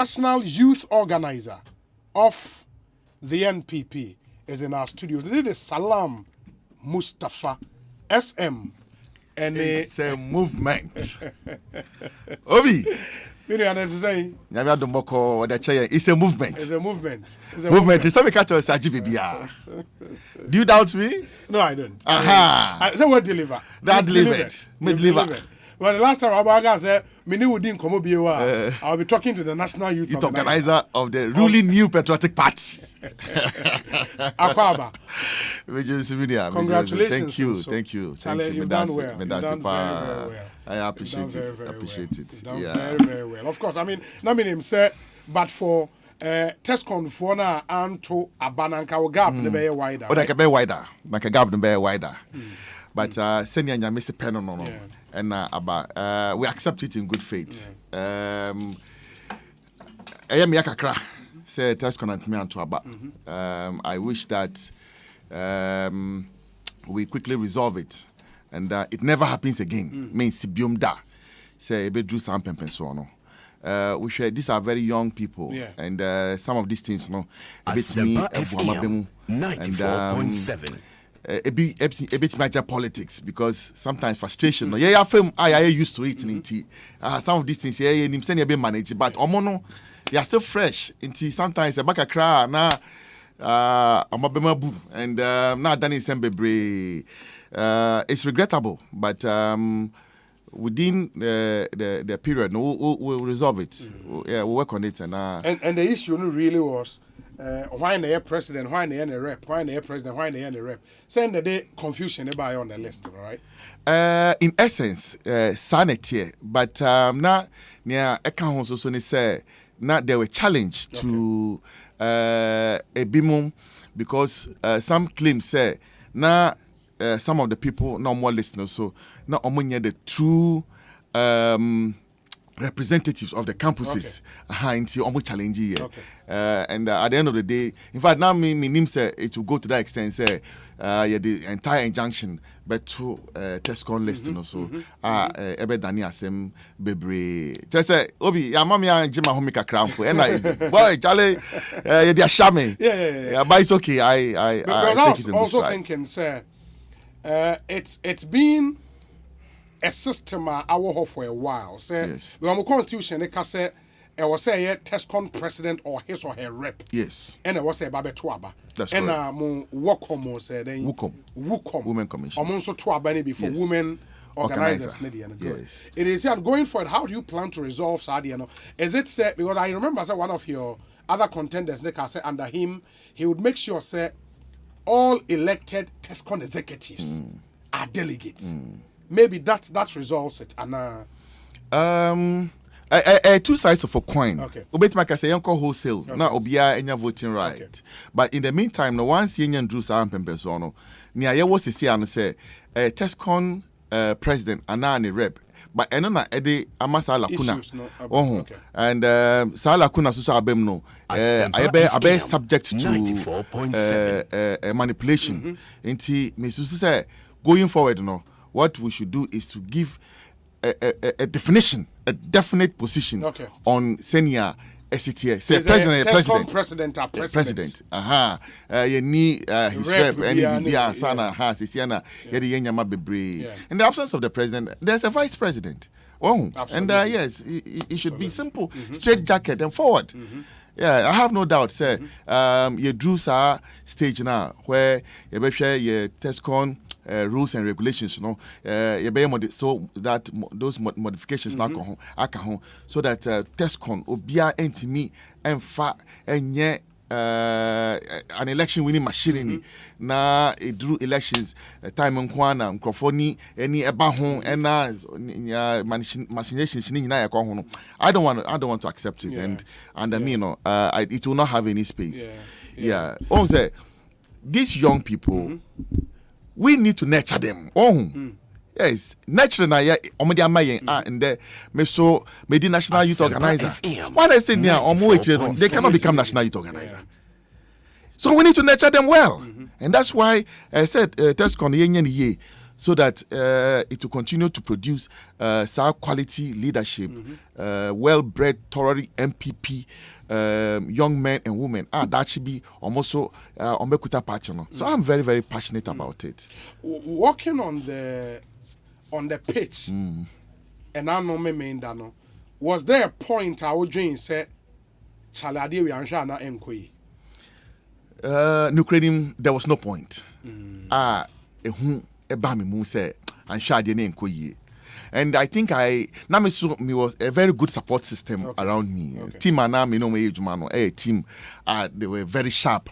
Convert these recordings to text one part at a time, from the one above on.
national youth organizer of the NPP, is in our studio. This is Salam Mustapha, SM. And it's a movement. Obi. You understand? It's a movement. It's a movement. Movement. It's something catch us GBBR. Do you doubt me? No, I don't. Aha. I said what deliver. That delivered. Me deliver. Well, the last time I said, I'll be talking to the National Youth Organizer of the ruling New Patriotic Party. Akwaba. Congratulations. Thank you. You've done well. Very well. I appreciate it. Very, very well. Of course, I mean him say, but for Tescon for now and to Abananka gap the be wider. Oh, that can be wider. Like a gap the be wider. But senior Nyamese pen no. And we accept it in good faith. I am Yakakra. Say Tescon and me and to Aba. I wish that we quickly resolve it. And it never happens again. Means Sibium da. Say ebe do some so no. We share. These are very young people, and some of these things, no. A bit me, 94.7. A bit major politics because sometimes frustration. No, I used to it. Some of these things, you say be managed, but omono, they are still fresh. Sometimes a back a cry na. And now done in Sembebre. It's regrettable, but within the period, we'll resolve it. We'll work on it. And the issue really was why the president, why the rep, why the president, why the rep. Saying that they confusion about on the list, right? In essence, sanity, but now near accounts also say now they were challenged to a bimum because some claims say now. Some of the people no more listeners, so not only the true representatives of the campuses into almost challenging and at the end of the day, in fact, now me say it will go to that extent. Say, the entire injunction, but to Tescon listeners, so ebe Dani asem bebre. Just say, Obi, ya mami ya jima homika crampo, and boy, Charlie, they are shamming. Yeah, but it's okay. I take it in also thinking, sir. It's been a system our for a while. Say, we have a constitution. They can say, it was a Tescon president or his or her rep. Yes. And it was a Babe Tuaba. That's and correct. Wukom said, Wukom. Women Commission. Also Tuaba before women organizers. Yes. It is going forward. How do you plan to resolve Sadiano? Is it said because I remember one of your other contenders, they can say under him, he would make sure say. All elected Tescon executives are delegates. Maybe that resolves it. And two sides of a coin. Okay. Ubetmaka say yanko wholesale. Now obia enya voting right. Okay. But in the meantime, no once yenyan drew some pempesono. Nia ye was see and say Tescon president anani rep. But enona ede amasa lakuna. And sa lakuna so abem no. Abe subject to manipulation. Inti me say going forward no. What we should do is to give a definition, a definite position on senior SCTA. Say president. You need his rep, and sana has Siana, Yama Bebre. In the absence of the president, there's a vice president. Oh, and yes, it should be simple, straight jacket and forward. Yeah, I have no doubt, sir. You drew sa stage now where you share your Tescon rules and regulations, so that those modifications now so that Tescon obia entimi and fa enye an election winning machine na it drew elections time nkwana microphone any eba ho and machinations ni na yakọ ho no. I don't want to accept it and me it will not have any space. Also, these young people we need to nurture them. Yes, naturally, and the national youth organizer. Why they say they cannot become national youth organizer. So we need to nurture them well, and that's why I said Tescon ye. so that it will continue to produce quality leadership, well-bred, thoroughly MPP, young men and women. That should be almost so party. So I'm very, very passionate about it. Working on the pitch, and I know me was there a point I would dream said, Chaladi we are not enquiry? There was no point. And I think me was a very good support system around me. Team team, they were very sharp.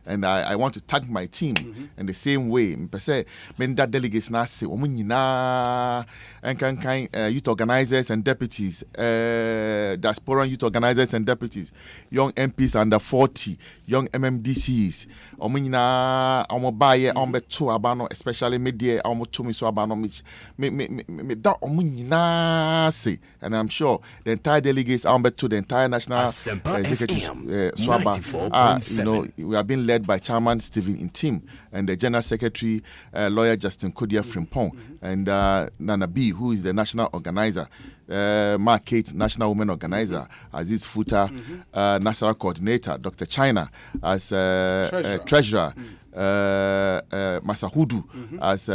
And I want to thank my team in the same way. Many delegates now say, youth organizers and deputies, diaspora youth organizers and deputies, young MPs under 40, young MMDCs, especially media, and I'm sure the entire delegates, to the entire national executive, we have been led by Chairman Stephen Intim and the General Secretary, Lawyer Justin Kodia Frimpong, and Nana B, who is the national organizer, Mark Kate, national women organizer, Aziz Futa, national coordinator, Dr. China as treasurer, Masahudu as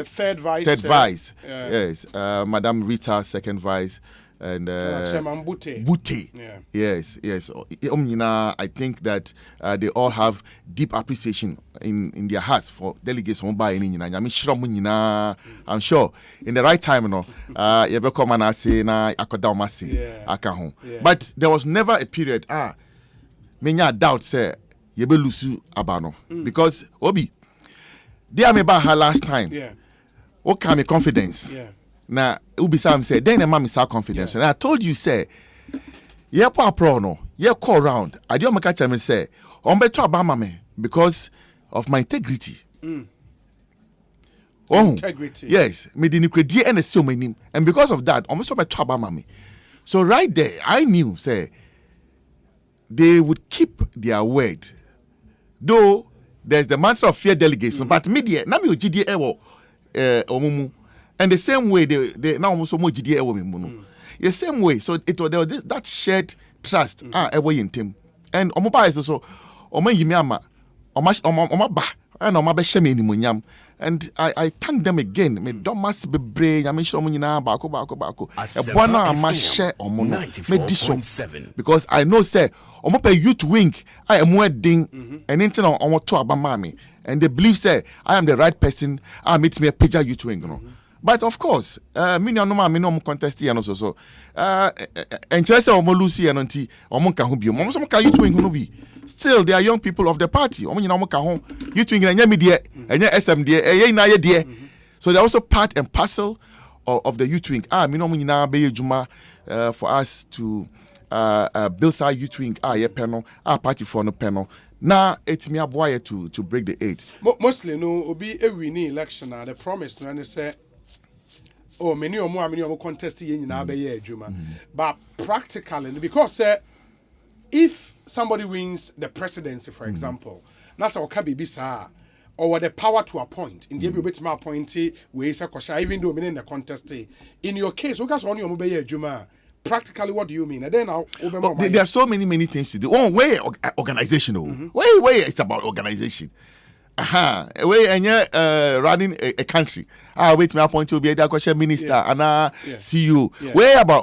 third vice. Yes, Madam Rita, second vice. And Chairman Bute. Yes. I think that they all have deep appreciation in their hearts for delegates. I'm sure in the right time, but there was never a period. Many doubt say Yebelusu Abano because Obi, they are me about her last time. What kind of confidence? Now, Ubisam said, then the mom is our confidence. And I told you, say, call around. I don't make a say, Obama because of my integrity. Integrity. Yes, me didn't and so many, and because of that, almost my Obama. So right there, I knew, say, they would keep their word. Though there's the mantra of fear delegation, but media, na me GDA omumu. And the same way they now almost so much GDA the same way, so there was that shared trust every in team. And Omoba is also Omayimiama, and I thank them again. Me don't must be brave. I mean, bako. Share because I know say Omope youth wing. I am wedding and internal on what to abamami, and they believe say I am the right person. I meet me a pager youth wing, But of course, me contest and also so. And just Lucy and Auntie Omonka Hubio, Momoka youth wing still, they are young people of the party. You think and media and SMD, so they're also part and parcel of the youth wing. For us to build our youth wing, panel, our party for no panel. Now it's me a boy to break the 8. Mostly, no, be a winning election. The promise to and say, oh, many more contest in Juma. But practically, because if somebody wins the presidency, for example, that's our Kabibisa, or the power to appoint, in the bit my appointee, even though in the contest. In your case, Juma, practically, what do you mean? And then there are so many things to do. Oh, way organizational. Way it's about organization. Way and running a country. Wait, my point to be a question minister and CEO. Way about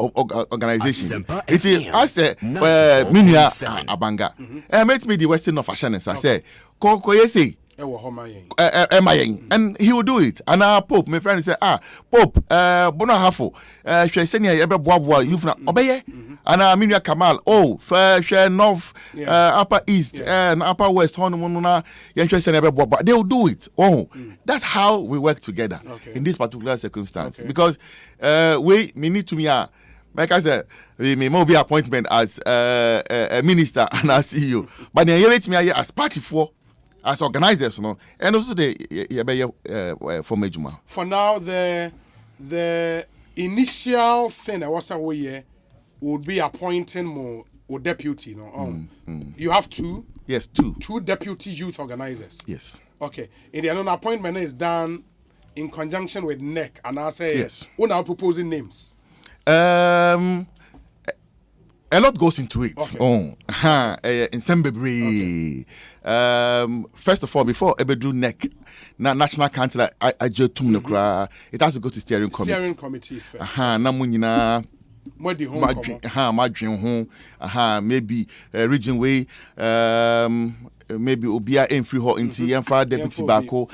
organization. It is as a Minia Abanga. Met me the Western of Ashantis. I say, Koyesi. And he will do it. And Pope, my friend said, Pope, Bona Hafo, Shesenia, Ebe you've not obey. And Minia Kamal, fair North, Upper East, and Upper West, Honumuna, but they will do it. That's how we work together in this particular circumstance. Because we need to be like I said, we may be appointment as a minister and as CEO, but they rate me as party as organizers, and also the for Majuma. For now, the initial thing I was aware would be appointing more deputy. You have two. Yes, two. 2 deputy youth organizers. Yes. Okay. In the another appointment is done in conjunction with NEC, and I say yes. We're now proposing names. A lot goes into it. Okay. In Sembebri. First of all, before Ebedu NEC, National Council, it has to go to steering committee. Steering committee first. Maybe region way, maybe Obia in free hall into Yanfa deputy bako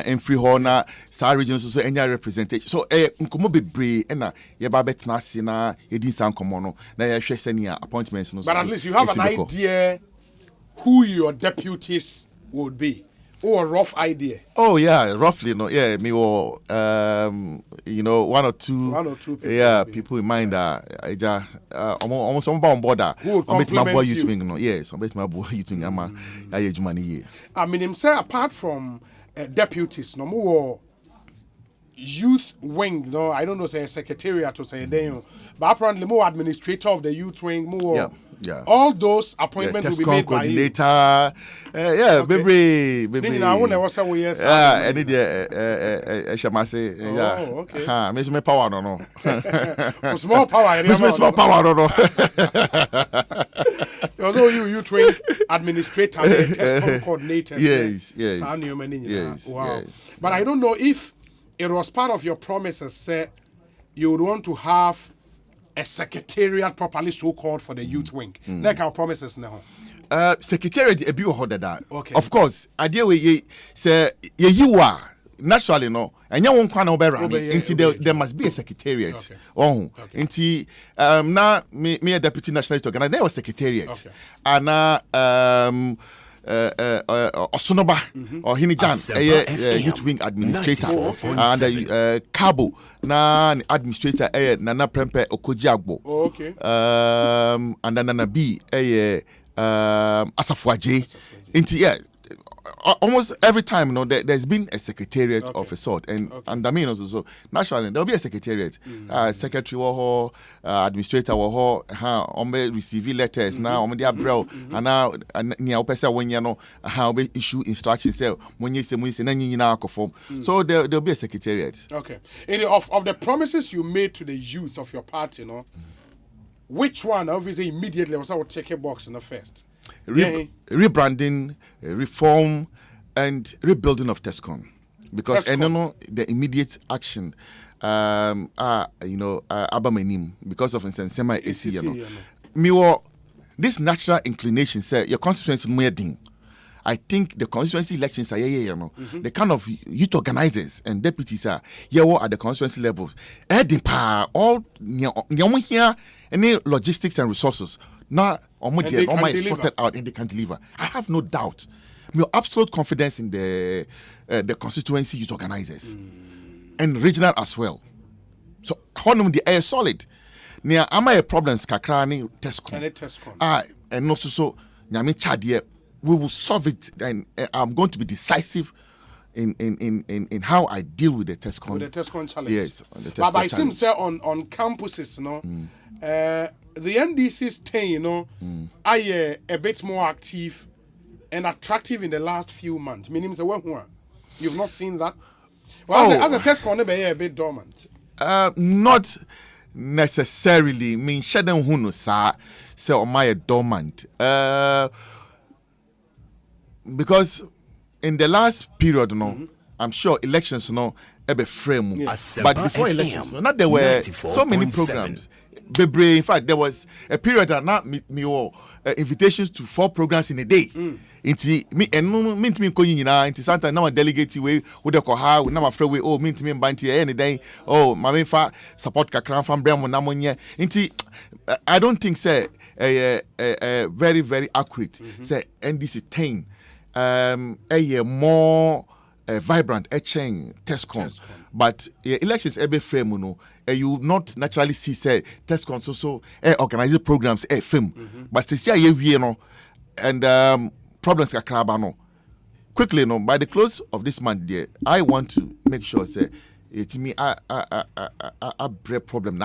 and free hall na sa regions so any representation. So nkomo bebre na ye ba betna se na ye din san komo no na ye hwe senia appointments no. But at least you have an idea who your deputies would be. Oh, a rough idea. Oh yeah, roughly no. Yeah, me or one or two people. Yeah, people in mind that almost on board that. Who would compliment boy you? Swing, no. Yes, I bet my boy you think I'm I mean, himself apart from deputies, no more youth wing. No, I don't know say secretariat to say then, but apparently more administrator of the youth wing. More. Yeah. All those appointments will be made by you. Coordinator. Baby. I won't say we yes. Any day, Shamase. Yeah. Okay. Miss me power no. Small power. Miss me small power no. Although you train administrator and test coordinator. Yes. Wow. But I don't know if it was part of your promises, say you would want to have a secretariat properly so called for the youth wing. Like our promises now. Secretariat a bit harder that. Okay. Of course, idea we say you are naturally no, and you won't can over there must be a secretariat. Okay. Now me a deputy national organizer, there was secretariat. Okay. And Osonoba or Hinijan, youth wing administrator, and Cabo, na administrator, Nana Prempe Okojagbo. Okay. And then Nana B, Asafwaje. Almost every time, there's been a secretariat of a sort, and I mean also naturally there'll be a secretariat, secretary or administrator or receive letters now on the umbrella, and now near person when you know how we issue instructions. When you say so there'll be a secretariat. Okay. Of the promises you made to the youth of your party, which one obviously immediately was I would take a box in the first? Rebranding, reform, and rebuilding of TESCON, because the immediate action abamenim because of Nsema AC. This natural inclination say your constituency more ding. I think the constituency elections are the kind of youth organizers and deputies are at the constituency level. All here any logistics and resources. Now, sorted out and they can deliver. I have no doubt. I have absolute confidence in the constituency youth organizers and regional as well. So, the air solid. Near am I a problems kakrani TESCON. And also so nyame chadie we will solve it, and I'm going to be decisive in how I deal with the TESCON. With the TESCON challenge. Yes, but I seem say on campuses, the NDC stay, are a bit more active and attractive in the last few months. Meaning, you've not seen that. Well, as a TESCON, a bit dormant. Not necessarily. Mean shedding hunu sa say on my dormant. Because in the last period, I'm sure elections, ebe frame. Yes. But before elections, not there were so many programs. In fact, there was a period that not me invitations to 4 programs in a day. Inti me and me going into Santa now a delegate way with the koha with now afraid way me banti any day my fa support kakran from bremo namonye inti I don't think say very very accurate say NDC 10 a more vibrant chain TESCON. But elections every frame you not naturally see say TESCON so organize programs film but see and problems kakraba quickly by the close of this month there I want to make sure say it's me a break problem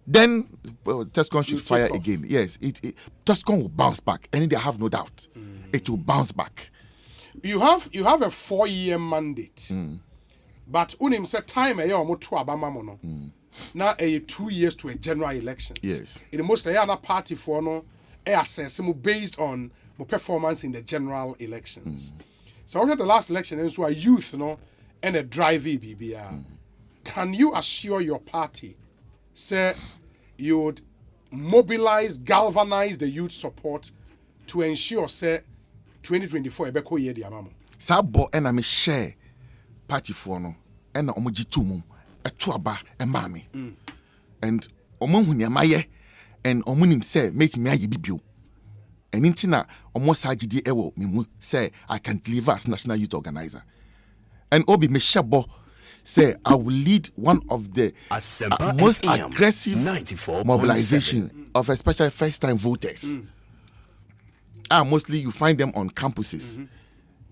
then TESCON should fire again. Yes, TESCON will bounce back and I have no doubt it will bounce back. you have a 4-year mandate. But unim said time a year or more to Abama no. Now a 2 years to a general election. Yes. In the most a party for no assess based on my performance in the general elections. So after the last election, and so a youth no and a drive BBR. Can you assure your party, say, you would mobilize, galvanize the youth support to ensure, say, 2024 ebeko year di amamo? Sabo ena me share party for no ena omo jitu mum eto aba emami. And omo hu niam aye and omo nim say make me aye bibio. And intina omo sagidi ewo me mu say I can deliver as national youth organizer. And obi me shebo say I will lead one of the most aggressive mobilization of especially first-time voters. Mostly you find them on campuses.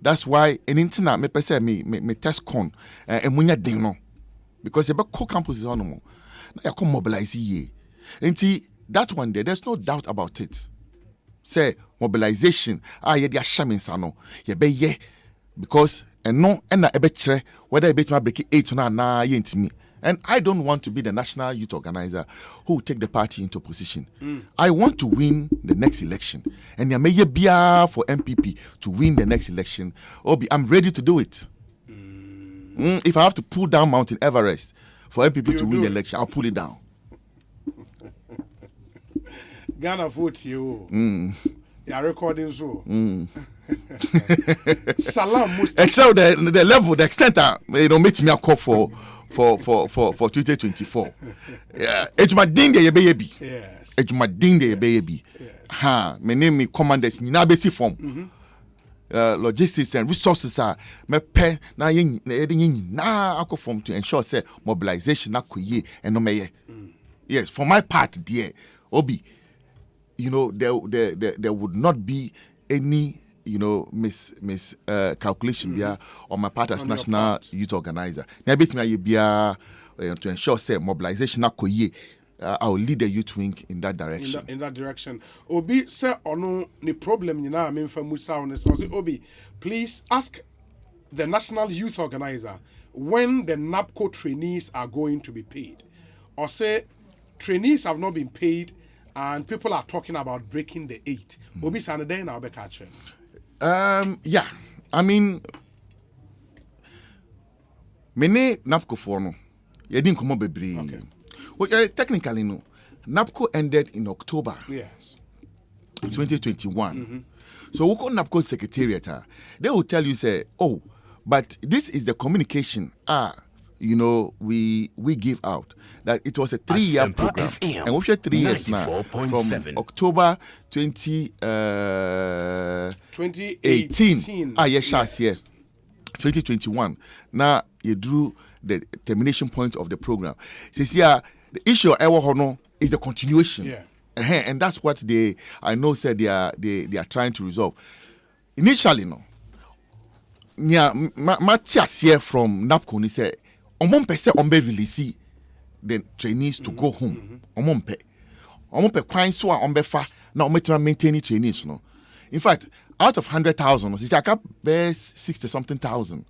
That's why in internet me pese me test con emunya den no because you be co campuses on no. Na you come mobilize ye. Enti that one there's no doubt about it. Say mobilization ye dia shaminsa no ye be ye because no na ebe kire whether e bet ma break 8 na ye ntimi. And I don't want to be the national youth organizer who will take the party into position. I want to win the next election. And may be for MPP to win the next election. I'm ready to do it. If I have to pull down Mountain Everest for MPP to win the election, I'll pull it down. Ghana vote you. You are recording so. Salam Mustapha. Except the level, the extent that makes me a call for 2024. Yeah, Ejuma-ding de yebe. Yes. Ejuma-ding de yebe. Ha, my name is commanders ni na basic form. Logistics and resources are me pe na yin na form to ensure say mobilization na kuye and no meye. Yes, for my part there, Obi, there would not be any calculation on my part as national youth organizer. Now, to ensure say mobilization I will lead the youth wing in that direction. In that direction. Obi say ono ni problem nyina amemfa musa on so Obi, please ask the national youth organizer when the NAPCO trainees are going to be paid. Or say trainees have not been paid and people are talking about breaking the 8. Obi say na now be catch. Yeah, I mean, many NAPCO for no, you didn't come up with technically no. NAPCO ended in October. Yes. 2021. So we call NAPCO secretariat. They will tell you say, oh, but this is the communication. We give out that it was a 3-year program, and we've had 3 years now from October 2018. Yes. 2021. Now you drew the termination point of the program. The issue is the continuation. Yeah. And that's what I know said they are trying to resolve. Initially, no. Matthias here from NAPCO said, "Omompe say ombe release the trainees to go home. Omompe kwan so ombe fa na ometima maintain trainees no. In fact, out of 100,000, it's like 60-something-thousand.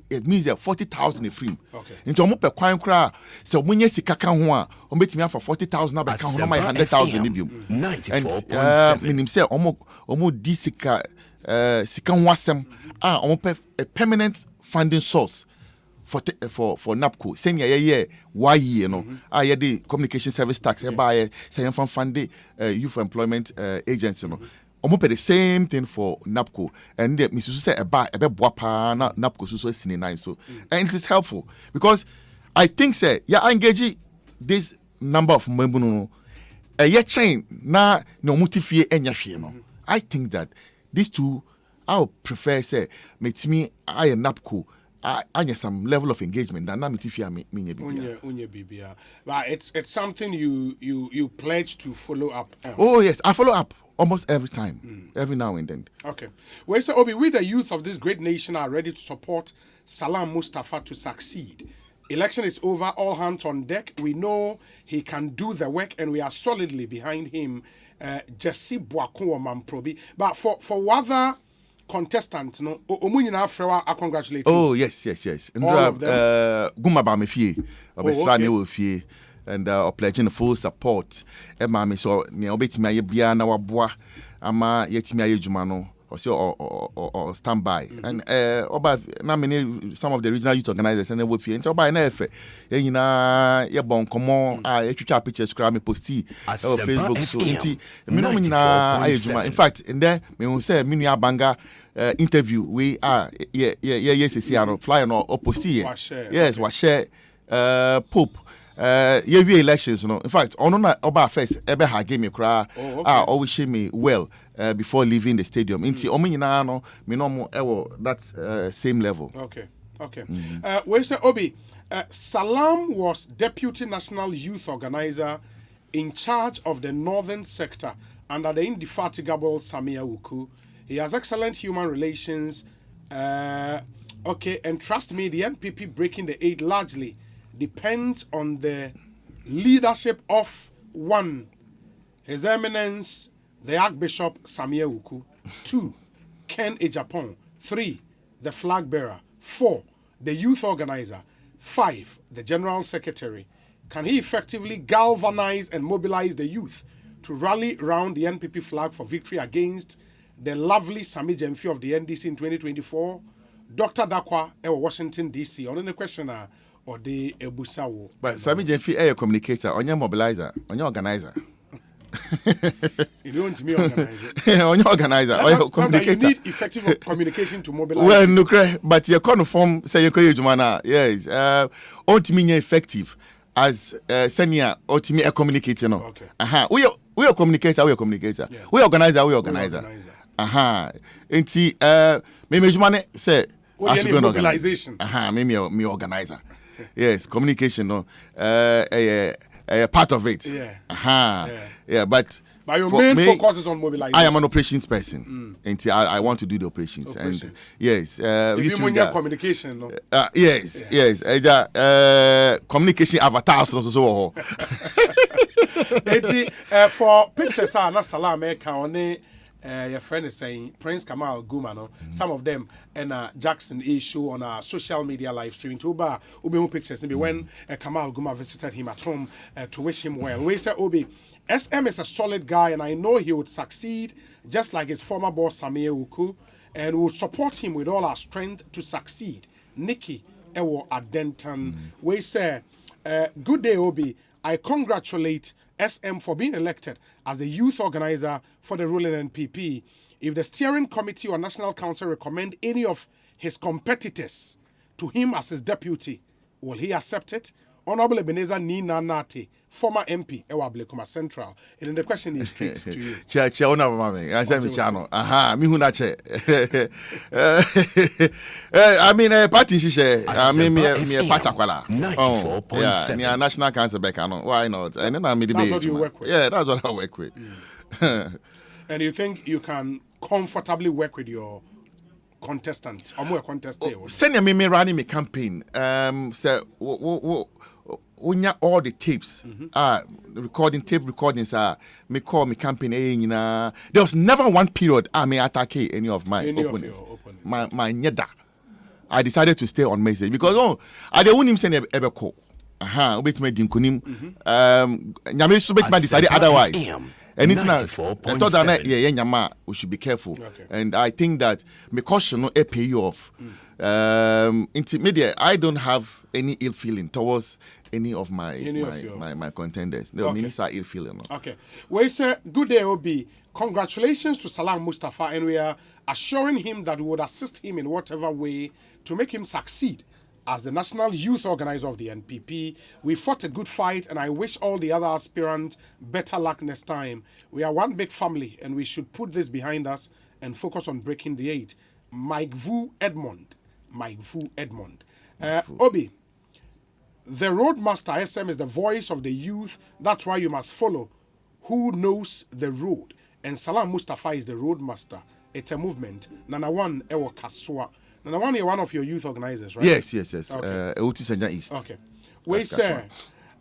It means there 40,000 free. Okay. Into omompe kwan kra so munye sika kan ho a ometima for 40,000 na be kan ho na 100,000 libium. 94.7. Meaning say omo di sika ho asem omope a permanent funding source for NAPCO. Same year, why the communication service tax by say fund the youth employment agency pay the same thing for NAPCO, and the Mrs. say NAPCO so and it is helpful because I think say I engage this number of members chain na no motivate enya I think that these two I would prefer say me I and NAPCO I need some level of engagement that but it's something you pledge to follow up on. Oh yes, I follow up almost every time, every now and then. Okay. Well, so Obi, we the youth of this great nation are ready to support Salam Mustapha to succeed. Election is over, all hands on deck. We know he can do the work and we are solidly behind him. Jesse Boako Mamprobi. But for other contestant no omunyina afrewa I congratulate you. Oh yes. And Guma ba me fie. Obesra me wo fie and pledging full support. E ma me so ne obetimi aye bia na waboa ama yetimi aye djuma no or standby. And oba na many some of the regional youth organizers and we fie. Oba na efe. Ye nyina ye bon komo ye twitwa pictures kra me posti on Facebook so nti me no nyina aye djuma. In fact in there me won say me nua banga interview we yes flyer no posti yes wa share Pope year elections no in fact ono na oba first ebe ha game kra always share me well before leaving the stadium inti omo nyina no me no mo that same level. Okay we say Obi Salam was deputy national youth organizer in charge of the northern sector under the indefatigable Samia Uku. He has excellent human relations and trust me, the NPP breaking the 8 largely depends on the leadership of 1, His Eminence, the Archbishop Samia Uku, 2, Ken Ejapon, 3, the flag bearer, 4, the youth organizer, 5, the general secretary. Can he effectively galvanize and mobilize the youth to rally around the NPP flag for victory against the lovely Sami Jemfi of the NDC in 2024? Dr. Dakwa, Washington, D.C. On the question or the Ebusawo. But Sami Jemfi a communicator, on your mobilizer, on your organizer. You don't me organizer. On your organizer, or your communicator. You need effective communication to mobilize. Well, no, but you're conform say you jumana. Yes. Ultimately effective as senior ultimately a communicator. No. Okay. We are communicator. We organizer. Enti me jumane say I should be an organization. Me organizer. Yes, communication no part of it. Yeah, but your main focus is on mobilization. I am an operations person. And I want to do the operations. And yes, communication no. Yes. Communication avatars so. For pictures na Salam on your friend is saying Prince Kamal Guma no. Some of them and Jackson issue on a social media live stream to Ubi pictures maybe when Kamal Guma visited him at home to wish him well. We say Obi SM is a solid guy and I know he would succeed just like his former boss Samia Uku and would support him with all our strength to succeed. Nikki Ewo Adenton. We say good day Obi. I congratulate SM for being elected as the youth organizer for the ruling NPP. If the steering committee or national council recommend any of his competitors to him as his deputy, will he accept it? Honorable Ebenezer Nina Nate, former MP, Ewa Blekuma Central. And then the question is straight to you. Che honorable mami. I say me chano. Mi huna che. I mean party shishe. I mean me patakwala. Oh, yeah. Me a national council back why not? And then I me That's what you work with. Yeah, that's what I work with. And you think you can comfortably work with your contestant or more contestant? Send me running my campaign. Say all the tapes, recordings are me call me campaign. There was never one period I may attack any of my opponents. My nyeda. I decided to stay on message because I don't want him saying ever call. Wait me dinkunim. Nyame so bet decided otherwise. And it's not. I thought that we should be careful. Okay. And I think that my caution no pay you off. Intermediate, I don't have any ill feeling towards any of my contenders. No, minister ill feeling. No. Okay. We say good day, Obi. Congratulations to Salam Mustapha, and we are assuring him that we would assist him in whatever way to make him succeed. As the national youth organizer of the NPP, we fought a good fight and I wish all the other aspirants better luck next time. We are one big family and we should put this behind us and focus on breaking the 8. Mike Vu Edmond. Obi, the roadmaster SM is the voice of the youth. That's why you must follow who knows the road. And Salam Mustapha is the roadmaster. It's a movement. Nana one Ewo Kaswa. Now, one of your youth organizers, right? Yes. Okay. East. Okay. We say,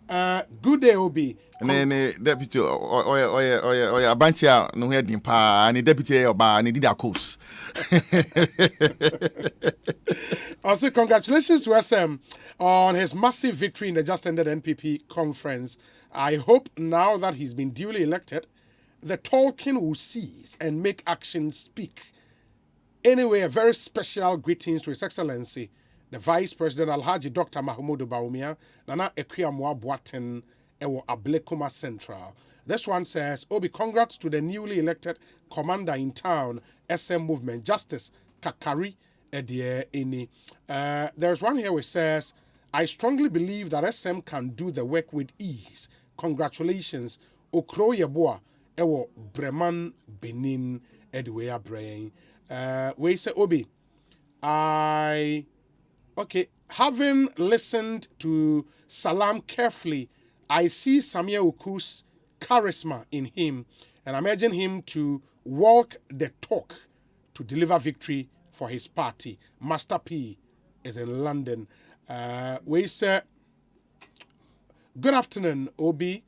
Good day, Obi. Ne deputy oya abantia no he din pa ne deputy oba ne did a course. Also, congratulations to SM on his massive victory in the just ended NPP conference. I hope now that he's been duly elected, the talking will cease and make action speak. Anyway, a very special greetings to His Excellency, the Vice President Alhaji Dr. Mahmoud Baumia, Nana Ekwia Boaten, Ewo Ablekuma Central. This one says, Obi, congrats to the newly elected commander in town, SM Movement, Justice Kakari Edieni. There's one here which says, I strongly believe that SM can do the work with ease. Congratulations, Okro Yeboa, Ewo Breman Benin, Edwea Brain. We say, Obi, having listened to Salam carefully, I see Samia Oku's charisma in him and imagine him to walk the talk to deliver victory for his party. Master P is in London. We say, good afternoon, Obi.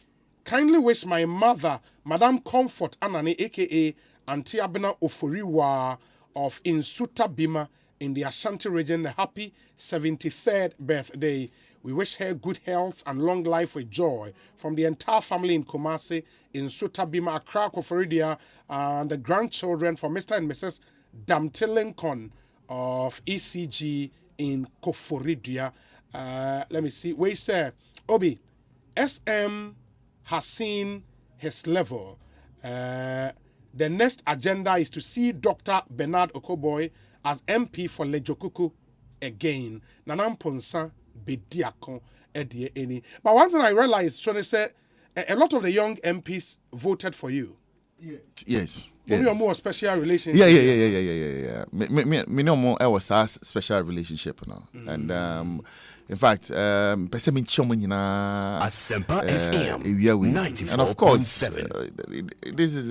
Kindly wish my mother, Madam Comfort Anani, a.k.a. Auntie Abena Oforiwa of Insuta Bima in the Ashanti region, a happy 73rd birthday. We wish her good health and long life with joy from the entire family in Kumasi, Insuta Bima, Accra, Koforidia, and the grandchildren for Mr. and Mrs. Damte Lincoln of ECG in Koforidia. Let me see. We say, Obi, SM has seen his level. The next agenda is to see Dr. Bernard Okoboy as MP for Lejokuku again. Nanam Ponsa Bediakon Edie Eni. But one thing I realized, Shone said, a lot of the young MPs voted for you. Yes. Maybe a more special relationship. Yeah. Me no more I was a special relationship now. And in fact, person min chomo nyina Asempa FM 94.7. And of course, this is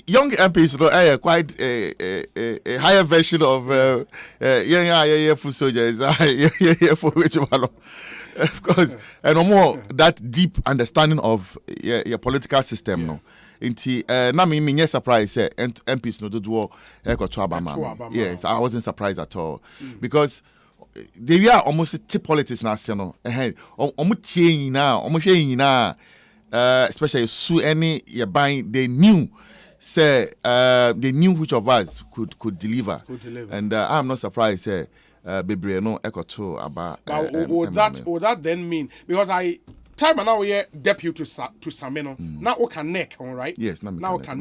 young MPs quite a higher version of food soldiers. Of course, and no more that deep understanding of your political system. No, inti na me surprised MPs no do Obama. Yes, I wasn't surprised at all because they were almost t politics now. Especially Sue any you buying they knew. They knew which of us could deliver. And I'm not surprised. Bebre no ekoto about. Would that then mean because time and now we deputy to Sameno now we can neck on right? Yes, now we can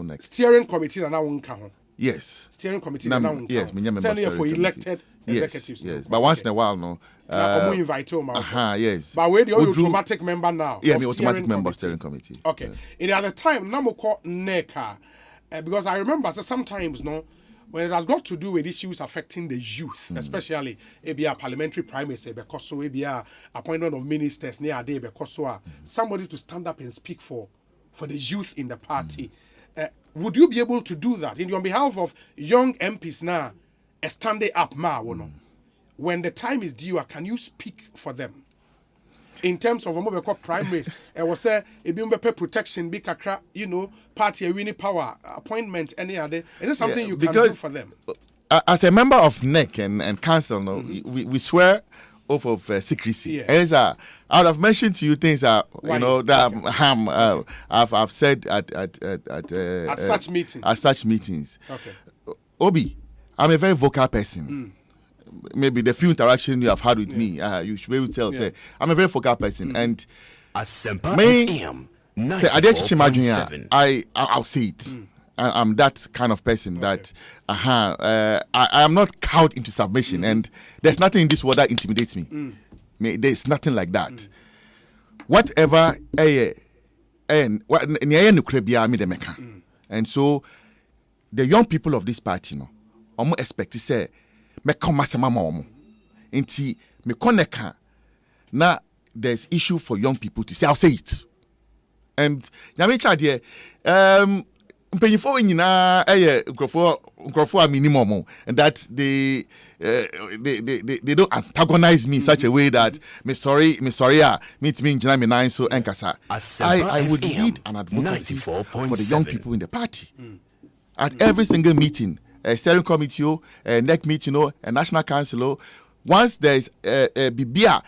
neck. Steering committee now we can. Yes. Steering committee now we can. Yes, me member for elected executives. Yes. But once in a while no. Invite him. Yes. But where the automatic member now? Yeah, me automatic member steering committee. Okay. Yes. In the other time, now we call NECA because I remember sometimes when it has got to do with issues affecting the youth, especially a parliamentary primacy, because so a appointment of ministers near a day, because so somebody to stand up and speak for the youth in the party. Would you be able to do that on behalf of young MPs now? Stand up, when the time is due, can you speak for them? In terms of what primary, I was say protection, be kakra, party winning power, appointment, any other. Is it something you can do for them? As a member of NEC and council, we swear oath of secrecy. Yes. And I would have mentioned to you things that that I've said at such meetings. At such meetings. Okay. Obi, I'm a very vocal person. Maybe the few interactions you have had with me, you should be able to tell. Say, I'm a very vocal person, and Asempa FM 94.7. I'll say it. I'm that kind of person that I am not cowed into submission, and there's nothing in this world that intimidates me. There's nothing like that. Whatever, and so the young people of this party, I'm expect to say. Me come mama inti me koneka na there's issue for young people to say. I'll say it. And nyame cha mpanyinfo nyinaa nkrofo a minimum and that they don't antagonize me in such a way that me sorry meet me njina me nine so enkasa. I would lead an advocacy for the young people in the party at every single meeting, a steering committee, a NEC meeting, a national council. Once there is a bibia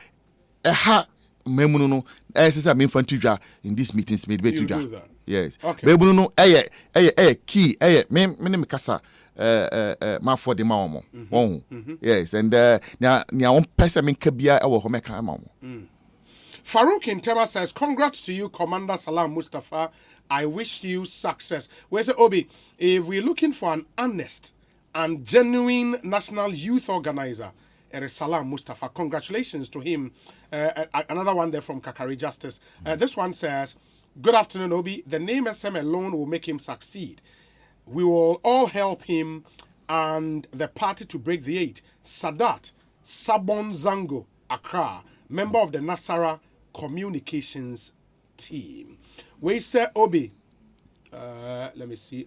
memuno in these meetings made be. Yes. Okay. But no, key, me kasa, ma for the mamo. Yes, and nya one person min kabia e wo ho meka mamo. Farouk Intema says, congrats to you, Commander Salam Mustapha. I wish you success. Where's the Obi? If we're looking for an honest and genuine national youth organizer, it is Salam Mustapha. Congratulations to him. Another one there from Kakari Justice. This one says, good afternoon, Obi. The name SM alone will make him succeed. We will all help him and the party to break the 8. Sadat Sabon Zango, Accra, member of the Nasara Communications team. We say, Obi. Let me see.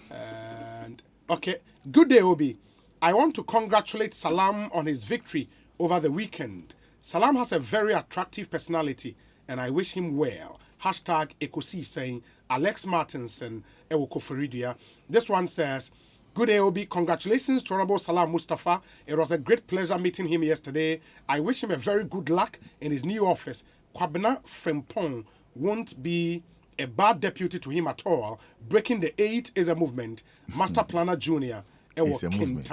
And okay. Good day, Obi. I want to congratulate Salam on his victory over the weekend. Salam has a very attractive personality, and I wish him well. Hashtag Ekosiisen, Alex Martinson, Ewokoferidia. This one says, good day, Obi. Congratulations to Honorable Salam Mustapha. It was a great pleasure meeting him yesterday. I wish him a very good luck in his new office. Kwabena Frempong won't be a bad deputy to him at all. Breaking the 8 is a movement. Master Planner Junior. It's a movement.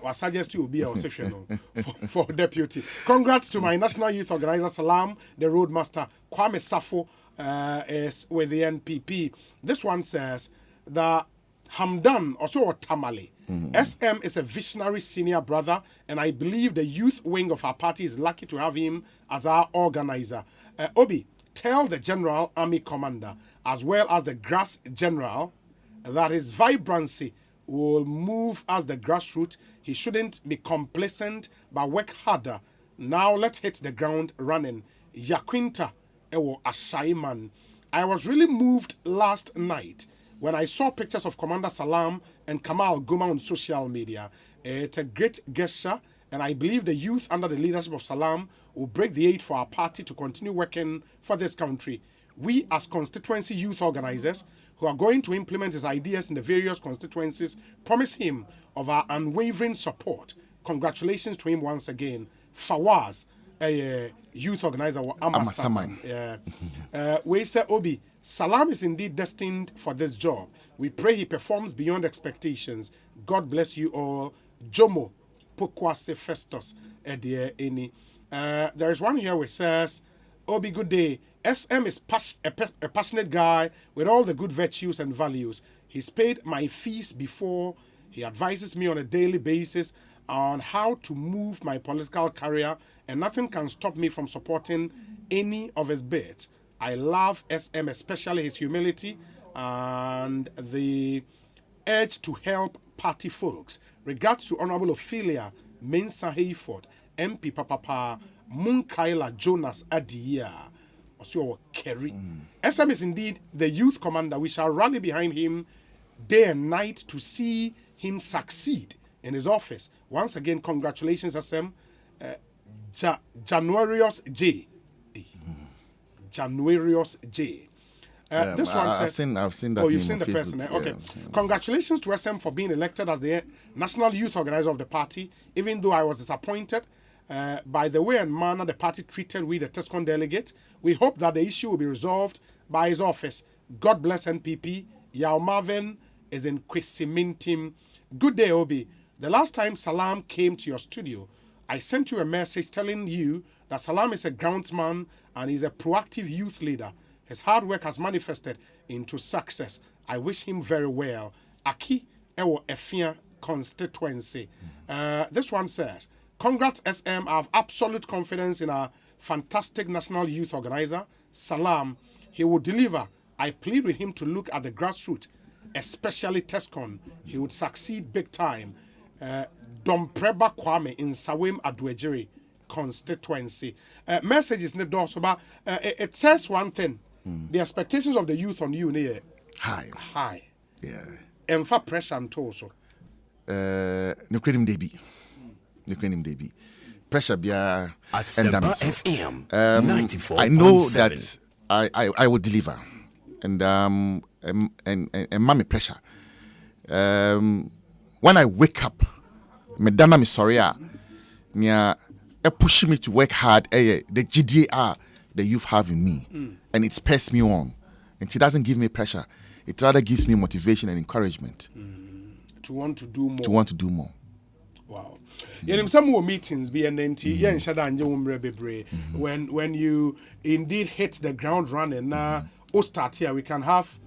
I suggest you will be our section for deputy. Congrats to my national youth organizer Salam, the roadmaster Kwame Safo is with the NPP. This one says that Hamdan also Tamale. SM is a visionary senior brother, and I believe the youth wing of our party is lucky to have him as our organizer. Obi, tell the General Army Commander as well as the Grass General that his vibrancy will move as the grassroots. He shouldn't be complacent but work harder. Now let's hit the ground running. Yaquinta Ewo Ashaiman. I was really moved last night when I saw pictures of Commander Salam and Kamal Guma on social media. It's a great gesture, and I believe the youth under the leadership of Salam will break the 8 for our party to continue working for this country. We as constituency youth organizers who are going to implement his ideas in the various constituencies promise him of our unwavering support. Congratulations to him once again. Fawaz, a youth organizer, Amasaman. We say, Obi, Salam is indeed destined for this job. We pray he performs beyond expectations. God bless you all. Jomo Pokwase Festus. There is one here which says, Obi, good day. SM is a passionate guy with all the good virtues and values. He's paid my fees before. He advises me on a daily basis on how to move my political career, and nothing can stop me from supporting any of his bids. I love SM, especially his humility and the urge to help party folks. Regards to Honorable Ophelia Mensah Hayford, MP Papa Munkaila Jonas Adia. Also, Kerry. SM is indeed the youth commander. We shall rally behind him day and night to see him succeed in his office. Once again, congratulations, SM. Januarius J. Januarius J. This one says, I've seen that. Oh, you've seen the person. Okay. Congratulations to SM for being elected as the national youth organizer of the party, even though I was disappointed by the way and manner the party treated with the TESCON delegate. We hope that the issue will be resolved by his office. God bless NPP. Yao Marvin is in Kwesimintim. Good day, Obi. The last time Salam came to your studio, I sent you a message telling you that Salam is a groundsman and is a proactive youth leader. His hard work has manifested into success. I wish him very well. Aki Ewo Efia constituency. This one says, congrats SM. I have absolute confidence in our fantastic national youth organizer, Salam. He will deliver. I plead with him to look at the grassroots, especially TESCON. He would succeed big time. Dompreba Kwame in Sawim Adwejiri constituency. Message is not so, but it says one thing. The expectations of the youth on you, High. Yeah. And for pressure and also. No credit Debbie. Pressure be and FM 94.7. I know that I will deliver. And mommy pressure. When I wake up, Madonna me sorry, pushing me to work hard. The GDR the youth have in me, and it spurs me on. And it doesn't give me pressure; it rather gives me motivation and encouragement to want to do more. Wow. In some more meetings, when you indeed hit the ground running, now start here. We can have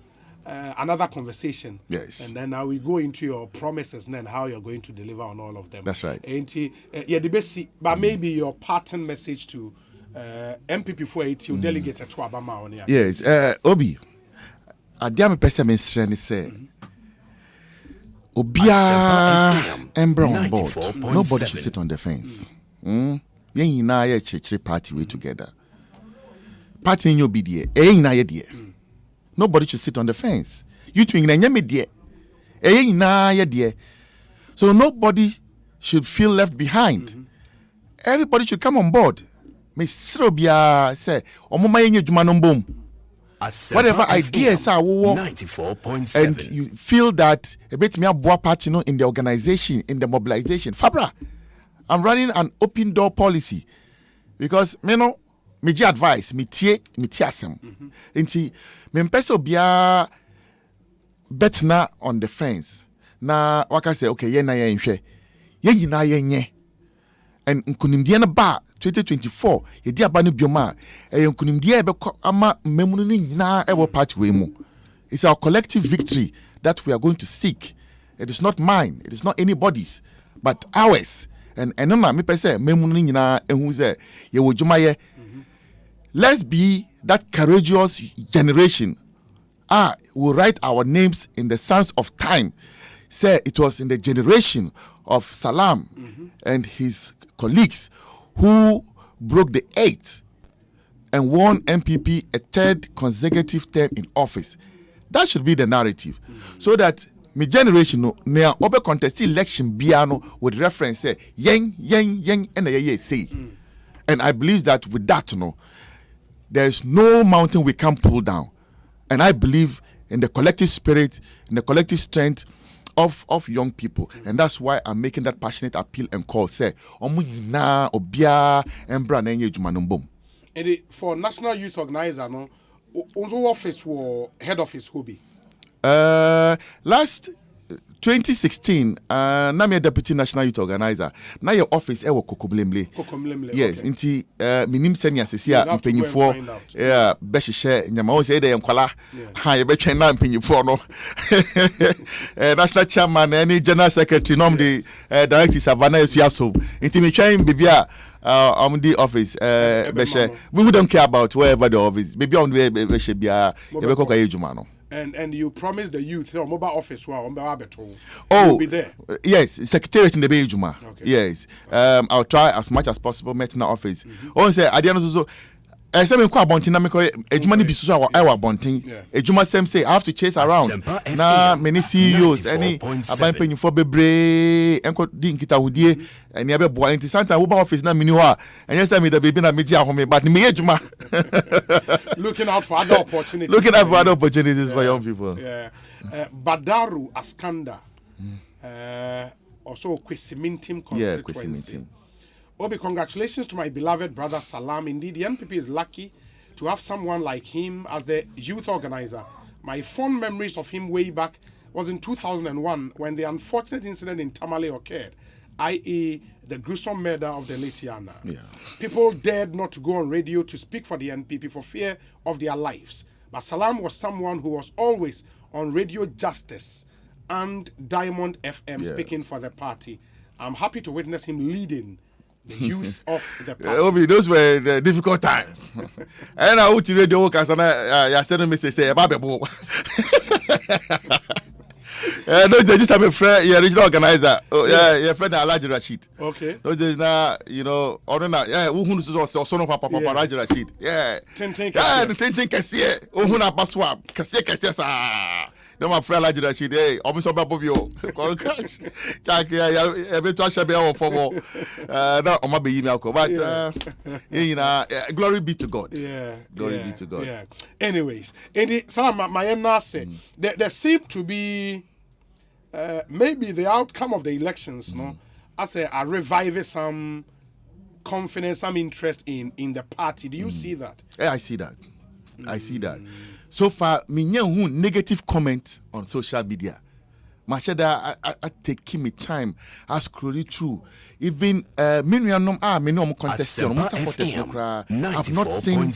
another conversation. Yes. And then now we go into your promises and then how you're going to deliver on all of them. That's right. The best, but maybe your parting message to MPP for it, you delegate to Abama on here. Yes. Obi, I dare me person say. Obia Embra on board. Nobody should sit on the fence. Yen na ye church party way together. Party in your BDA. Na ye die. Nobody should sit on the fence. You twing na nyame die. Na ye die. So nobody should feel left behind. Everybody should come on board. Me sirobia say omoma yenye djuma no mbom. Whatever ideas are and you feel that a bit me a part, in the organization, in the mobilization. Fabra, I'm running an open door policy because me advice, me tiasem. Inti me mpeso bia betna on the fence. Na waka say okay, ye na ye nhwe. Ye nyina ye nye. And nkunimdie na ba 2024 ye di aba no bioma nkunimdie be ama memunu ni nyina e wo party we mu. It's our collective victory that we are going to seek. It is not mine, it is not anybody's, but ours. And no na me pese memunu ni nyina ehu ze ye wo djuma ye. Let's be that courageous generation. We'll write our names in the sands of time. Say it was in the generation of Salam and his colleagues who broke the 8th and won MPP a 3rd consecutive term in office. That should be the narrative. So that my generation now obe contest election biano with reference say yang and ye say. And I believe that with that there is no mountain we can pull down. And I believe in the collective spirit, in the collective strength of young people. And that's why I'm making that passionate appeal and call. Say, Omuyina, Obia, Embra, Nenye Jumanumbum. And for National Youth Organizer, office or head office who be? Last 2016, I'm a deputy national youth organizer. Now your office ewo kokomlemle. Yes, inti minim senior sesia mpenyifo behye nyama o say dey enkwala ha ye betwen na mpenyifo no. National chairman and general secretary nom the director Savannah Esuaso. Inti me twen bibia the office behye. We wouldn't care about wherever the office. Maybe on the behye bia ye be kokwa ejuma no. And you promised the youth your mobile office will be there. Yes, secretariat in the Bejuma. Okay. Yes. I'll try as much as possible met in the office. Say so I say me kwa bontin na me ko ejuma ni bisu so I wa bontin. Ejuma same say I have to chase around. Na many CEOs any aban penyufo bebre enko di nkita hudie eni abe boa nti santa wo ba office na mini ho a enye say me the baby na meji ahome but me ejuma. Looking out for other opportunities. Looking out for other opportunities for young people. Yeah. Badaru Askanda. Also Kwesimintim constituency. Kwesimintim. Obi, congratulations to my beloved brother Salam. Indeed, the NPP is lucky to have someone like him as the youth organizer. My fond memories of him way back was in 2001 when the unfortunate incident in Tamale occurred, i.e. the gruesome murder of the late Yana. Yeah. People dared not to go on radio to speak for the NPP for fear of their lives. But Salam was someone who was always on Radio Justice and Diamond FM speaking for the party. I'm happy to witness him leading the youth of the party. Obi, those were the difficult times. And I went to radio workers and I said to me, say, Babebo. No, they just have a friend, regional organizer. Your friend Alaji Rashid. Okay. No, there's now, who son of Papa Alaji Rashid. Yeah. Tintin Kassie. Uhuna Baswa. Kassie sa. No, my friend, like that, she day. Almost on top of you. Jack, yeah, been to a shabby for more. Not on my baby, but glory be to God. Yeah, glory be to God. Yeah. Anyways, Salam, my nurse, there seem to be maybe the outcome of the elections, no, I revive some confidence, some interest in the party. Do you see that? Yeah, I see that. I see that. So far, me negative comment on social media. Machada, I take me time. I scroll it through. Even minimum contestation. I've not seen.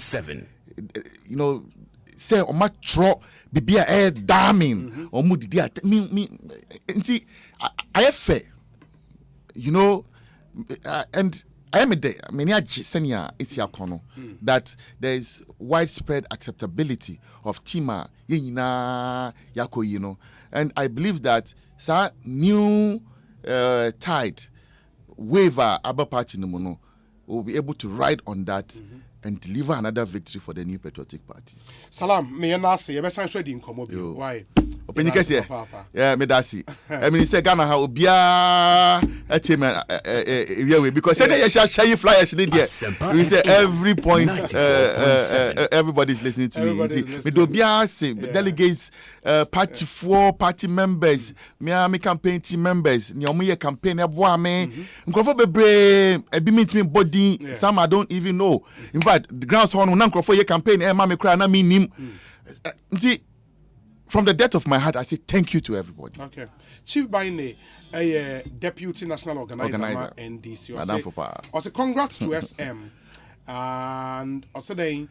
You know, say on my tro bibia air damning or moody. Me. See, I have fair. You know, and I am a day. I mean, that there is widespread acceptability of Tima, Yako, you know, and I believe that new tide waiver Abba Party no will be able to ride on that and deliver another victory for the New Patriotic Party. Salam, me and Nasi, you best ready in Komobi. Why? Open your case here. Yeah, me dasi. I mean, say Ghana ha obia a team because say they share flyers in there. We say every point everybody's listening to me. Me do obia say delegates, party 4 party members, me campaign team members. Ni omo ye campaign e boa me. Nkrofo bebre e bi meet me body. Some I don't even know. In fact, the grounds horn na nkrofo ye campaign e ma me cry na me nim. From the depth of my heart, I say thank you to everybody. Okay. Chief Baine, a deputy national organizer. NDC. Also, congrats to SM. And also, then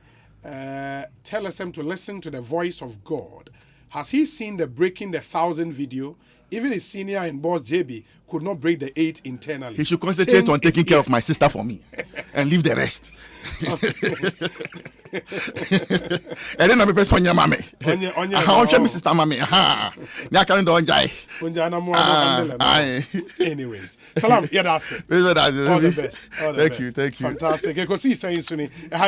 tell SM to listen to the voice of God. Has he seen the breaking the 1,000 video? Even his senior and boss JB could not break the 8 internally. He should concentrate on taking care of my sister for me and leave the rest. And then I'm a person on mame. How should my sister mame? Ha! Anyways, Salam, yeah, that's it. All the best. Thank you. Fantastic. Ekosiisen.